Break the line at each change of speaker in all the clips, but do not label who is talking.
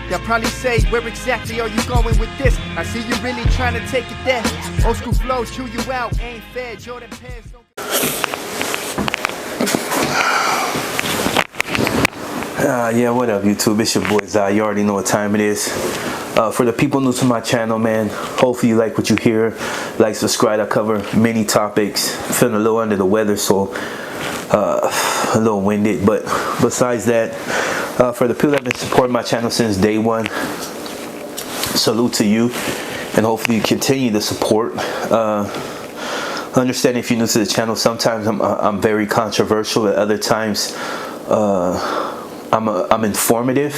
They'll probably say, where exactly are you going with this? I see you really trying to take it there. Old school flow, chew you out, ain't fair. Jordan pants don't...
Yeah, what up YouTube? It's your boy Zai. You already know what time it is. For the people new to my channel, man, hopefully you like what you hear. Like, subscribe. I cover many topics. Feeling a little under the weather, so a little winded, but besides that, for the people that have been supporting my channel since day one, salute to you, and hopefully you continue to support. Understand, if you're new to the channel, sometimes I'm very controversial, at other times I'm informative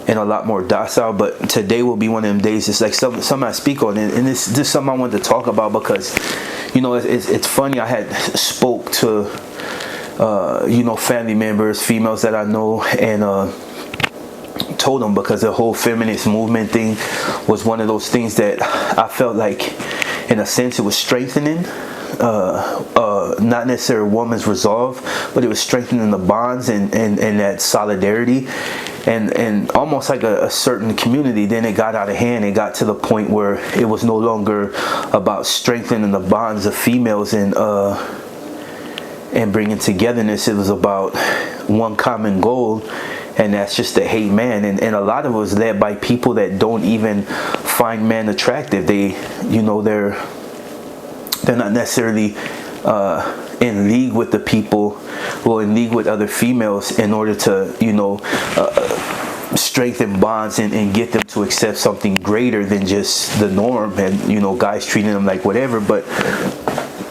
and a lot more docile. But today will be one of them days. It's like something I speak on, and it's just something I wanted to talk about because, you know, it's funny. I had spoke to you know, family members, females that I know, and told them, because the whole feminist movement thing was one of those things that I felt like, in a sense, it was strengthening not necessarily a woman's resolve, but it was strengthening the bonds and that solidarity, and almost like a certain community. Then it got out of hand. It got to the point where it was no longer about strengthening the bonds of females and bringing togetherness. It was about one common goal, and that's just to hate man. And a lot of it was led by people that don't even find men attractive. They, you know, they're not necessarily in league with the people, or in league with other females, in order to, you know, strengthen bonds and get them to accept something greater than just the norm, and, you know, guys treating them like whatever. But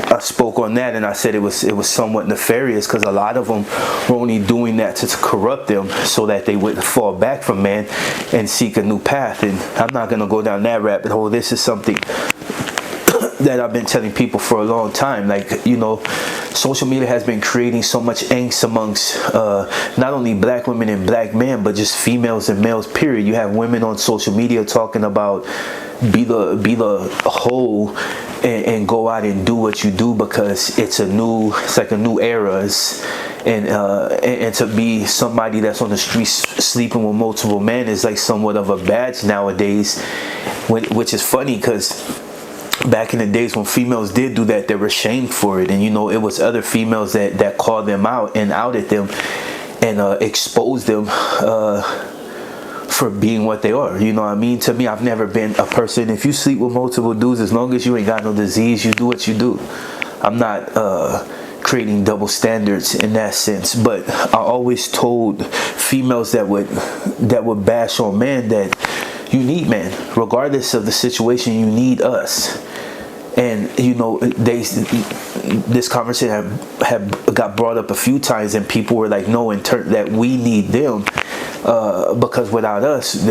I spoke on that, and I said it was somewhat nefarious, because a lot of them were only doing that to corrupt them, so that they wouldn't fall back from man and seek a new path. And I'm not going to go down that rabbit hole. This is something that I've been telling people for a long time. Like, you know, social media has been creating so much angst amongst not only black women and black men, but just females and males, period. You have women on social media talking about be the whole and go out and do what you do, because it's like a new era. And to be somebody that's on the streets sleeping with multiple men is like somewhat of a badge nowadays, which is funny, because back in the days when females did do that, they were shamed for it. And, you know, it was other females that called them out and outed them and exposed them for being what they are. You know what I mean? To me, I've never been a person, if you sleep with multiple dudes, as long as you ain't got no disease, you do what you do. I'm not creating double standards in that sense. But I always told females that would bash on men that you need men, regardless of the situation. You need us. And, you know, this conversation have got brought up a few times, and people were like, no, in turn, that we need them, because without us,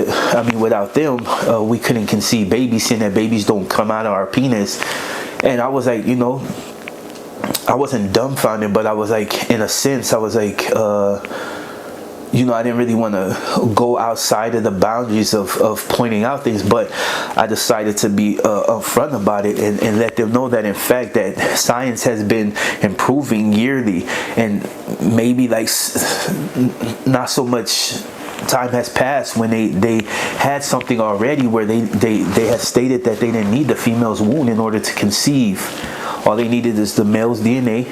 without them, we couldn't conceive babies, seeing that babies don't come out of our penis. And I was like, you know, I wasn't dumbfounded, but I was like, in a sense, I was like, you know, I didn't really want to go outside of the boundaries of pointing out things, but I decided to be upfront about it and let them know that, in fact, that science has been improving yearly, and maybe like not so much time has passed when they had something already where they had stated that they didn't need the female's womb in order to conceive. All they needed is the male's DNA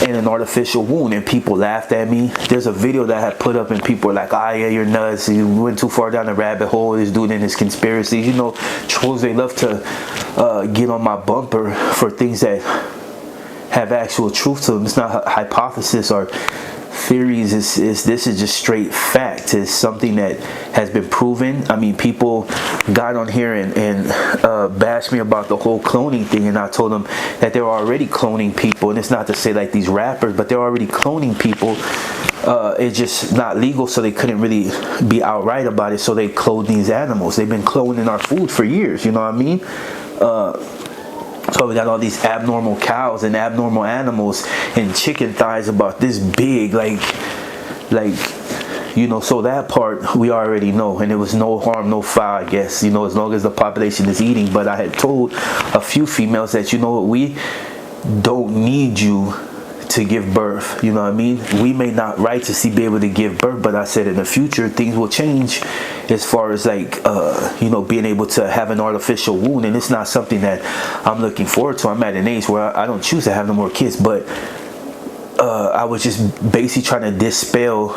and an artificial wound. And people laughed at me. There's a video that I had put up, and people were like, yeah, you're nuts, you went too far down the rabbit hole, this dude and his conspiracies. You know, trolls, they love to get on my bumper for things that have actual truth to them. It's not hypothesis or theories. This is just straight fact. It's something that has been proven. I mean, people got on here and bashed me about the whole cloning thing, and I told them that they were already cloning people. And it's not to say like these rappers, but they're already cloning people. It's just not legal, so they couldn't really be outright about it, so they cloned these animals. They've been cloning our food for years, you know what I mean? So we got all these abnormal cows and abnormal animals and chicken thighs about this big, like, you know, so that part we already know, and it was no harm, no foul, I guess, you know, as long as the population is eating. But I had told a few females that, you know what, we don't need you to give birth, you know what I mean? We may not righteously be able to give birth, but I said in the future things will change, as far as like being able to have an artificial womb. And it's not something that I'm looking forward to. I'm at an age where I don't choose to have no more kids, but I was just basically trying to dispel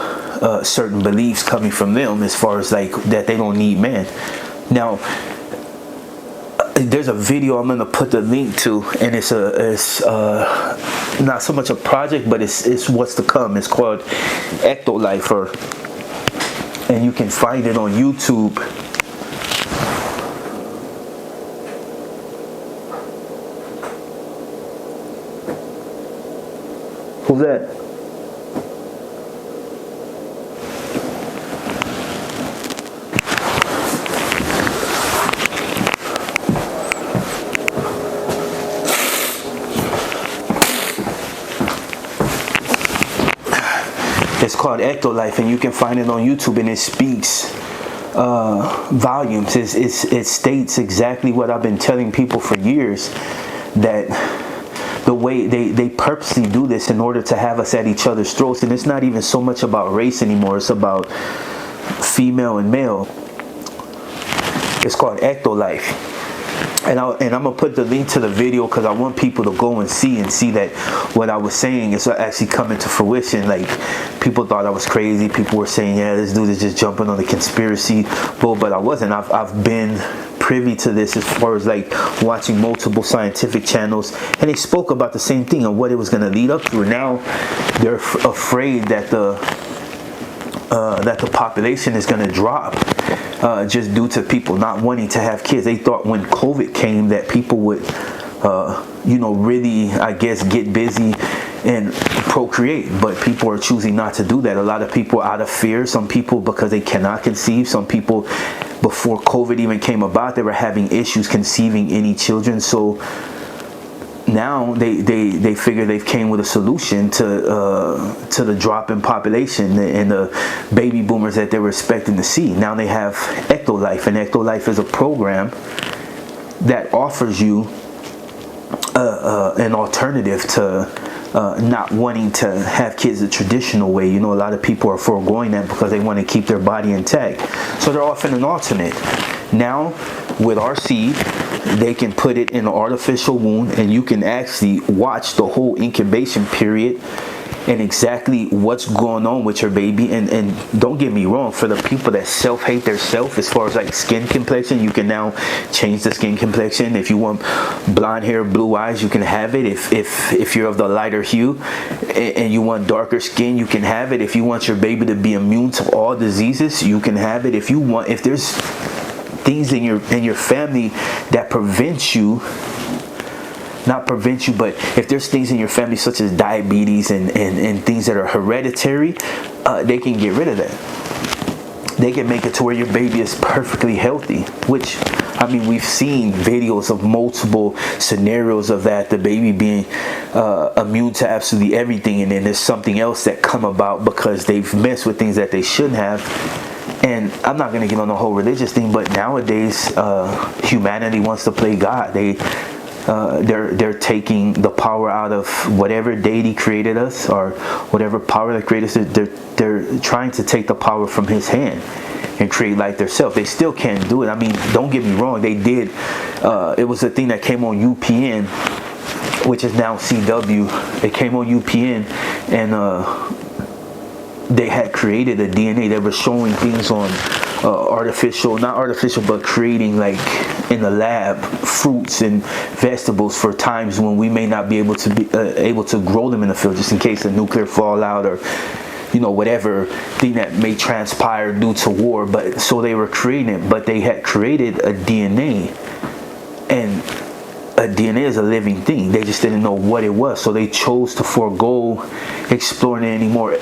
certain beliefs coming from them, as far as like that they don't need men. Now there's a video I'm gonna put the link to, and it's not so much a project, but it's what's to come. It's called Ectolife, and you can find it on YouTube. Who's that? It's called Ectolife, and you can find it on YouTube, and it speaks volumes. It states exactly what I've been telling people for years, that the way they purposely do this in order to have us at each other's throats. And it's not even so much about race anymore, it's about female and male. It's called Ectolife. And I'm gonna put the link to the video, because I want people to go and see that what I was saying is actually coming to fruition. Like, people thought I was crazy. People were saying, yeah, this dude is just jumping on the conspiracy, but I wasn't. I've been privy to this, as far as like watching multiple scientific channels, and they spoke about the same thing and what it was going to lead up to. And now they're afraid that the population is going to drop, just due to people not wanting to have kids. They thought when COVID came that people would really, I guess, get busy and procreate, but people are choosing not to do that. A lot of people out of fear, some people because they cannot conceive, some people before COVID even came about, they were having issues conceiving any children. So now they figure they've came with a solution to the drop in population and the baby boomers that they were expecting to see. Now they have Ectolife, and Ectolife is a program that offers you an alternative to not wanting to have kids the traditional way. A lot of people are foregoing that because they want to keep their body intact. So they're offering an alternate. Now, with our seed, they can put it in an artificial womb, and you can actually watch the whole incubation period and exactly what's going on with your baby. And don't get me wrong, for the people that self-hate their self, as far as like skin complexion, you can now change the skin complexion. If you want blonde hair, blue eyes, you can have it. If you're of the lighter hue and you want darker skin, you can have it. If you want your baby to be immune to all diseases, you can have it. If there's things in your family that but if there's things in your family such as diabetes and things that are hereditary, they can get rid of that. They can make it to where your baby is perfectly healthy, which, I mean, we've seen videos of multiple scenarios of that, the baby being immune to absolutely everything, and then there's something else that come about because they've messed with things that they shouldn't have. And I'm not going to get on the whole religious thing, but nowadays humanity wants to play God. They're taking the power out of whatever deity created us, or whatever power that created us. They're trying to take the power from his hand and create life themselves. They still can't do it. I mean, don't get me wrong, they did. It was a thing that came on UPN, which is now CW. It came on UPN, and they had created a DNA that was showing things on not artificial, but creating, like in the lab, fruits and vegetables for times when we may not be able to grow them in the field, just in case of nuclear fallout or whatever thing that may transpire due to war. But so they were creating it, but they had created a DNA, and a DNA is a living thing. They just didn't know what it was, so they chose to forego exploring it anymore.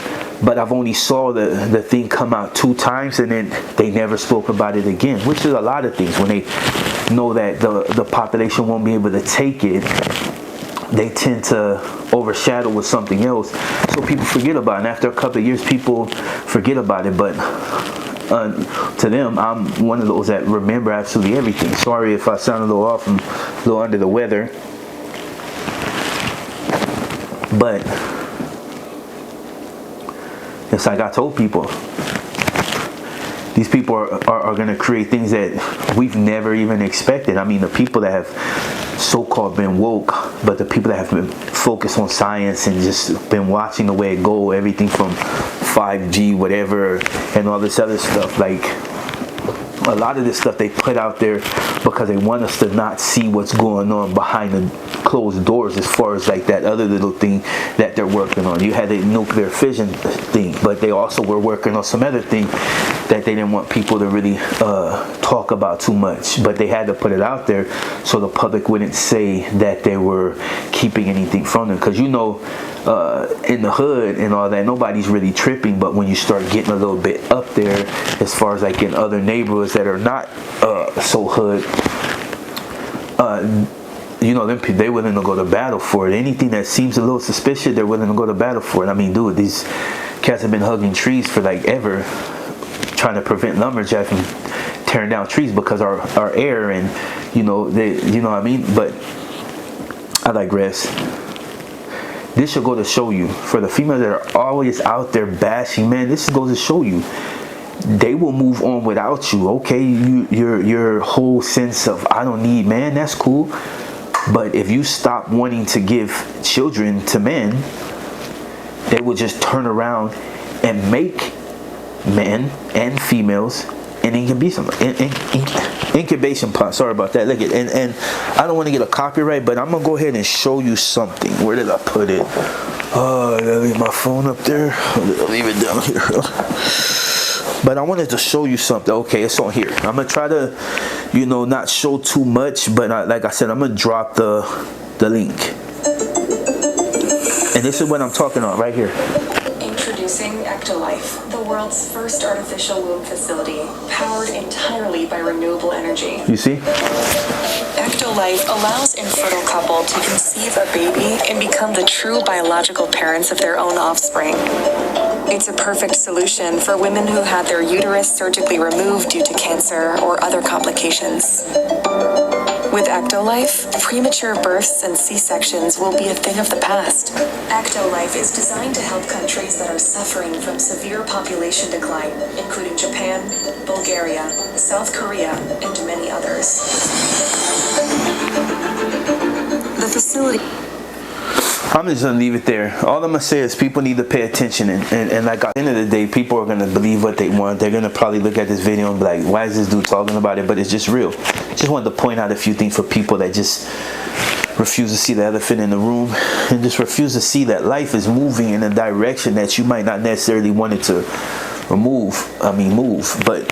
But I've only saw the thing come out 2 times, and then they never spoke about it again, which is a lot of things. When they know that the population won't be able to take it, they tend to overshadow with something else, so people forget about it. And after a couple of years, people forget about it. But to them, I'm one of those that remember absolutely everything. Sorry if I sound a little off, I'm a little under the weather, but it's like I told people, These people are going to create things that we've never even expected. I mean, the people that have so-called been woke, but the people that have been focused on science and just been watching the way it go, everything from 5G, whatever, and all this other stuff. Like, a lot of this stuff they put out there because they want us to not see what's going on behind the closed doors, as far as like that other little thing that they're working on. You had a nuclear fission thing, but they also were working on some other thing that they didn't want people to really talk about too much, but they had to put it out there so the public wouldn't say that they were keeping anything from them. Because, you know, in the hood and all that, nobody's really tripping, but when you start getting a little bit up there, as far as like in other neighborhoods that are not so hood, you know, they're willing to go to battle for it. Anything that seems a little suspicious, they're willing to go to battle for it. I mean, dude, these cats have been hugging trees for like ever, trying to prevent lumberjack from tearing down trees because our air, and you know, you know what I mean. But I digress. This should go to show you, for the females that are always out there bashing, man, this goes to show you they will move on without you. Okay, your whole sense of I don't need man, that's cool, but if you stop wanting to give children to men, they will just turn around and make men and females an incubation pot. Sorry about that. Look at, and I don't want to get a copyright, but I'm gonna go ahead and show you something. Where did I put it? Oh, did I leave my phone up there? Or did I leave it down here? But I wanted to show you something. Okay, it's on here. I'm gonna try to, you know, not show too much, but like I said, I'm gonna drop the link. And this is what I'm talking about right here.
Introducing Ectolife, the world's first artificial womb facility, powered entirely by renewable energy.
You see?
Ectolife allows infertile couple to conceive a baby and become the true biological parents of their own offspring. It's a perfect solution for women who had their uterus surgically removed due to cancer or other complications. With Ectolife, premature births and C-sections will be a thing of the past. Ectolife is designed to help countries that are suffering from severe population decline, including Japan, Bulgaria, South Korea, and many others. The facility...
I'm just gonna leave it there. All I'm gonna say is people need to pay attention, and like at the end of the day, people are gonna believe what they want. They're gonna probably look at this video and be like, why is this dude talking about it? But it's just real. Just wanted to point out a few things for people that just refuse to see the elephant in the room, and just refuse to see that life is moving in a direction that you might not necessarily want it to move, but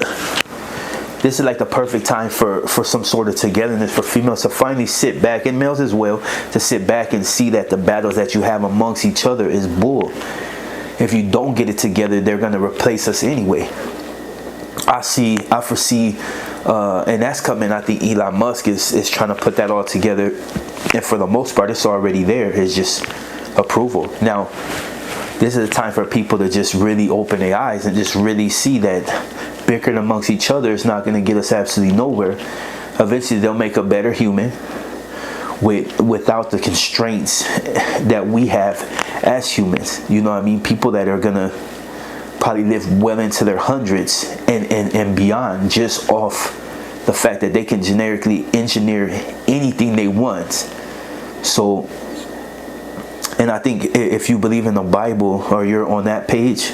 this is like the perfect time for some sort of togetherness, for females to finally sit back, and males as well, to sit back and see that the battles that you have amongst each other is bull. If you don't get it together, they're going to replace us anyway. I foresee, and that's coming. I think Elon Musk is trying to put that all together, and for the most part, it's already there. It's just approval. Now, this is a time for people to just really open their eyes and just really see that bickering amongst each other is not going to get us absolutely nowhere. Eventually, they'll make a better human without the constraints that we have as humans. You know what I mean? People that are going to probably live well into their hundreds and beyond, just off the fact that they can generically engineer anything they want. So, and I think if you believe in the Bible, or you're on that page,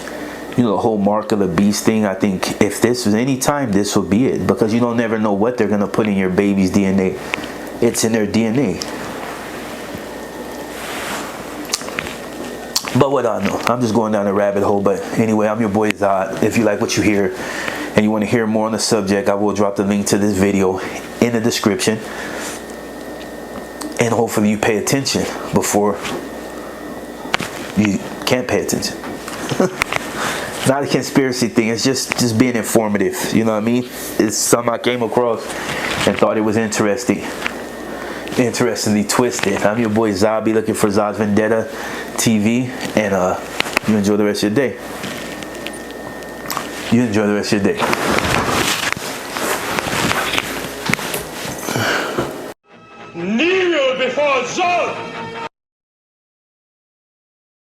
you know, the whole mark of the beast thing, I think if this was any time, this would be it. Because you don't never know what they're going to put in your baby's DNA. It's in their DNA. But what I know, I'm just going down a rabbit hole. But anyway, I'm your boy Zod. If you like what you hear and you want to hear more on the subject, I will drop the link to this video in the description. And hopefully you pay attention before you can't pay attention. Not a conspiracy thing. It's just being informative. You know what I mean? It's something I came across and thought it was interestingly twisted. I'm your boy Zod. Be looking for Zod's Vendetta TV, and you enjoy the rest of your day. You enjoy the rest of your day.
Kneel before Zod!